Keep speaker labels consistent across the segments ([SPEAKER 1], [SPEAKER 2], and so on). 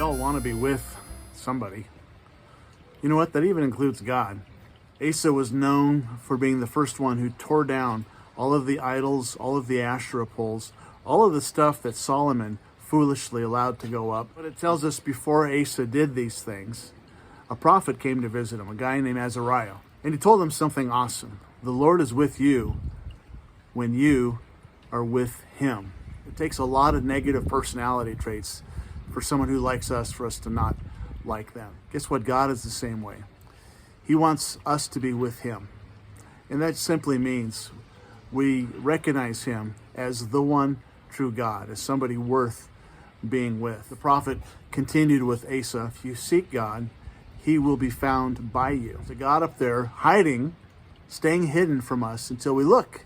[SPEAKER 1] all want to be with somebody. You know what? That even includes God. Asa was known for being the first one who tore down all of the idols, all of the Asherah poles, all of the stuff that Solomon foolishly allowed to go up. But it tells us before Asa did these things, a prophet came to visit him, a guy named Azariah. And he told him something awesome. The Lord is with you when you are with him. It takes a lot of negative personality traits for someone who likes us, for us to not like them. Guess what? God is the same way. He wants us to be with him. And that simply means we recognize him as the one true God, as somebody worth being with. The prophet continued with Asa, if you seek God, he will be found by you. The God up there hiding, staying hidden from us until we look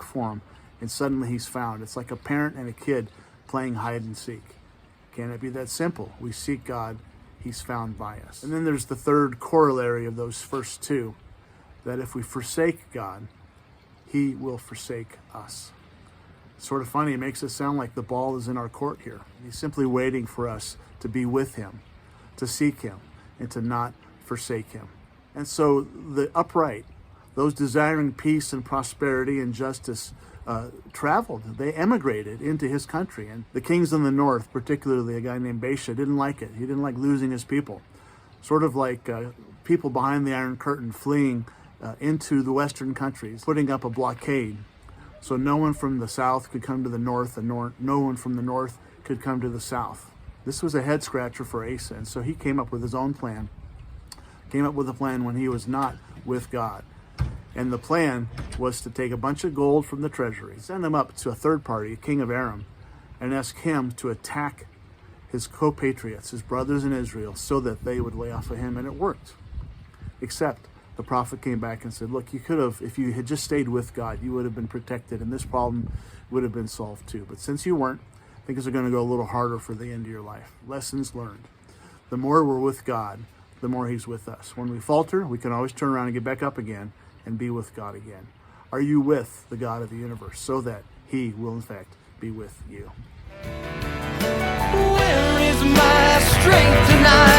[SPEAKER 1] for him, and suddenly he's found. It's like a parent and a kid playing hide and seek. Can it be that simple? We seek God, he's found by us. And then there's the third corollary of those first two, that if we forsake God, he will forsake us. It's sort of funny, it makes it sound like the ball is in our court here. He's simply waiting for us to be with him, to seek him, and to not forsake him. And so the upright, those desiring peace and prosperity and justice, traveled. They emigrated into his country. And the kings in the north, particularly a guy named Baasha, didn't like it. He didn't like losing his people. Sort of like people behind the Iron Curtain fleeing into the western countries, putting up a blockade. So no one from the south could come to the north, and no one from the north could come to the south. This was a head scratcher for Asa, and so he came up with his own plan. Came up with a plan when he was not with God. And the plan was to take a bunch of gold from the treasury, send them up to a third party, king of Aram, and ask him to attack his compatriots, his brothers in Israel, so that they would lay off of him. And it worked. Except the prophet came back and said, look, you could have, if you had just stayed with God, you would have been protected, and this problem would have been solved too. But since you weren't, things are going to go a little harder for the end of your life. Lessons learned. The more we're with God, the more he's with us. When we falter, we can always turn around and get back up again and be with God again. Are you with the God of the universe so that he will in fact be with you?
[SPEAKER 2] Where is my strength tonight?